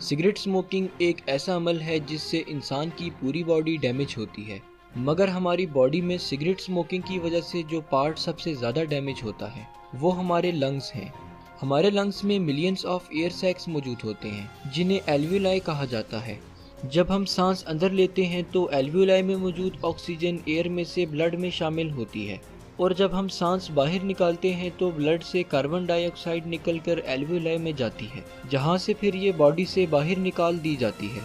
Cigarette smoking एक ऐसा अमल है जिससे इंसान की पूरी बॉडी डैमेज होती है, मगर हमारी बॉडी में सिगरेट स्मोकिंग की वजह से जो पार्ट सबसे ज़्यादा डैमेज होता है वो हमारे लंग्स हैं। हमारे लंग्स में मिलियंस ऑफ एयर सैक्स मौजूद होते हैं जिन्हें एल्वियोलाई कहा जाता है। जब हम सांस अंदर लेते हैं तो एल्वियोलाई में मौजूद ऑक्सीजन एयर में से ब्लड में शामिल होती है, और जब हम सांस बाहर निकालते हैं तो ब्लड से कार्बन डाइऑक्साइड निकलकर एल्वियोलाई में जाती है, जहां से फिर ये बॉडी से बाहर निकाल दी जाती है।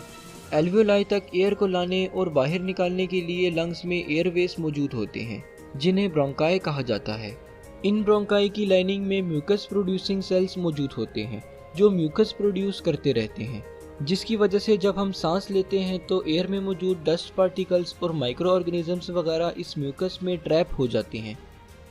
एल्वियोलाई तक एयर को लाने और बाहर निकालने के लिए लंग्स में एयरवेज मौजूद होते हैं जिन्हें ब्रोंकाई कहा जाता है। इन ब्रोंकाई की लाइनिंग में म्यूकस प्रोड्यूसिंग सेल्स मौजूद होते हैं जो म्यूकस प्रोड्यूस करते रहते हैं, जिसकी वजह से जब हम सांस लेते हैं तो एयर में मौजूद डस्ट पार्टिकल्स और माइक्रो ऑर्गेनिजम्स वगैरह इस म्यूकस में ट्रैप हो जाते हैं।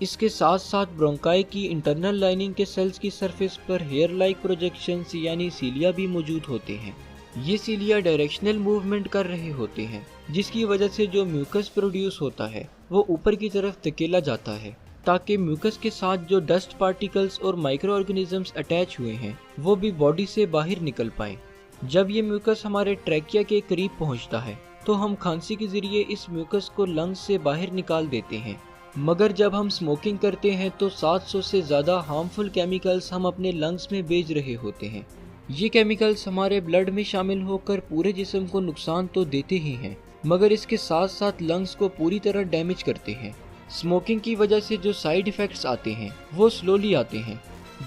इसके साथ साथ ब्रोंकाई की इंटरनल लाइनिंग के सेल्स की सरफेस पर हेयर लाइक प्रोजेक्शंस यानी सीलिया भी मौजूद होते हैं। ये सीलिया डायरेक्शनल मूवमेंट कर रहे होते हैं, जिसकी वजह से जो म्यूकस प्रोड्यूस होता है वो ऊपर की तरफ धकेला जाता है ताकि म्यूकस के साथ जो डस्ट पार्टिकल्स और माइक्रो ऑर्गेनिजम्स अटैच हुए हैं वो भी बॉडी से बाहर निकल पाएं। जब ये म्यूकस हमारे ट्रैकिया के करीब पहुंचता है तो हम खांसी के जरिए इस म्यूकस को लंग्स से बाहर निकाल देते हैं, मगर जब हम स्मोकिंग करते हैं तो 700 से ज़्यादा हार्मफुल केमिकल्स हम अपने लंग्स में भेज रहे होते हैं। ये केमिकल्स हमारे ब्लड में शामिल होकर पूरे जिस्म को नुकसान तो देते ही हैं, मगर इसके साथ साथ लंग्स को पूरी तरह डैमेज करते हैं। स्मोकिंग की वजह से जो साइड इफ़ेक्ट्स आते हैं वो स्लोली आते हैं,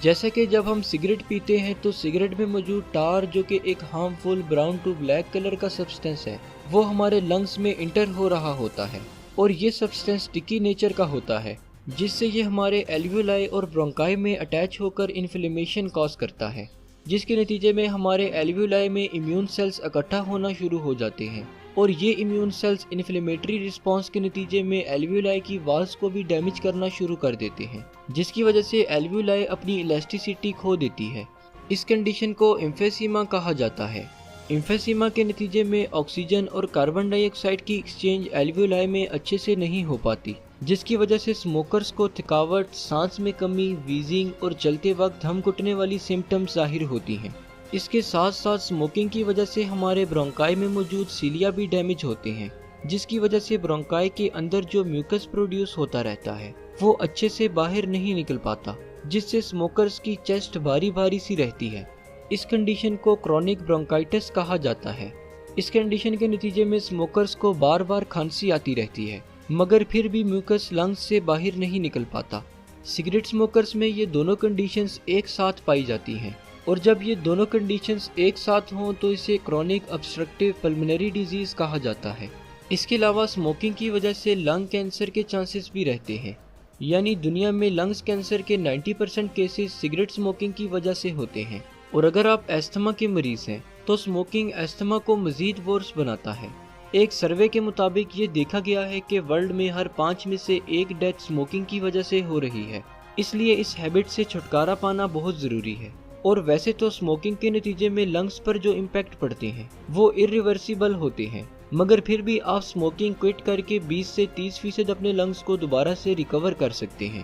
जैसे कि जब हम सिगरेट पीते हैं तो सिगरेट में मौजूद टार, जो कि एक harmful brown to black colour का सब्सटेंस है, वो हमारे लंग्स में इंटर हो रहा होता है और ये सब्सटेंस स्टिकी नेचर का होता है, जिससे ये हमारे एल्वियोलाई और ब्रोंकाई में अटैच होकर इन्फ्लेमेशन कॉज करता है, जिसके नतीजे में हमारे एल्वियोलाई में इम्यून सेल्स इकट्ठा होना शुरू हो जाते हैं और ये इम्यून सेल्स इन्फ्लेमेटरी रिस्पांस के नतीजे में एल्वियोलाई की वॉल्स को भी डैमेज करना शुरू कर देते हैं, जिसकी वजह से एल्वियोलाई अपनी इलास्टिसिटी खो देती है। इस कंडीशन को एम्फेसीमा कहा जाता है। एम्फेसीमा के नतीजे में ऑक्सीजन और कार्बन डाइऑक्साइड की एक्सचेंज एल्वियोलाई में अच्छे से नहीं हो पाती, जिसकी वजह से स्मोकर्स को थकावट, सांस में कमी, वीजिंग और चलते वक्त दम घुटने वाली सिम्टम्स जाहिर होती हैं। इसके साथ साथ स्मोकिंग की वजह से हमारे ब्रोंकाई में मौजूद सीलिया भी डैमेज होते हैं, जिसकी वजह से ब्रोंकाई के अंदर जो म्यूकस प्रोड्यूस होता रहता है वो अच्छे से बाहर नहीं निकल पाता, जिससे स्मोकर्स की चेस्ट भारी भारी सी रहती है। इस कंडीशन को क्रोनिक ब्रोंकाइटिस कहा जाता है। इस कंडीशन के नतीजे में स्मोकर्स को बार बार खांसी आती रहती है, मगर फिर भी म्यूकस लंग्स से बाहर नहीं निकल पाता। सिगरेट स्मोकर्स में ये दोनों कंडीशंस एक साथ पाई जाती हैं, और जब ये दोनों कंडीशंस एक साथ हों तो इसे क्रोनिक ऑब्स्ट्रक्टिव पल्मोनरी डिजीज़ कहा जाता है। इसके अलावा स्मोकिंग की वजह से लंग कैंसर के चांसेस भी रहते हैं, यानी दुनिया में लंग्स कैंसर के 90% केसेस सिगरेट स्मोकिंग की वजह से होते हैं। और अगर आप एस्थमा के मरीज हैं तो स्मोकिंग एस्थमा को मजीद वर्स बनाता है। एक सर्वे के मुताबिक ये देखा गया है कि वर्ल्ड में हर 5 में से 1 डेथ स्मोकिंग की वजह से हो रही है, इसलिए इस हैबिट से छुटकारा पाना बहुत ज़रूरी है। और वैसे तो स्मोकिंग के नतीजे में लंग्स पर जो इम्पैक्ट पड़ते हैं वो इरिवर्सिबल होते हैं, मगर फिर भी आप स्मोकिंग क्विट करके 20 से 30% अपने लंग्स को दोबारा से रिकवर कर सकते हैं।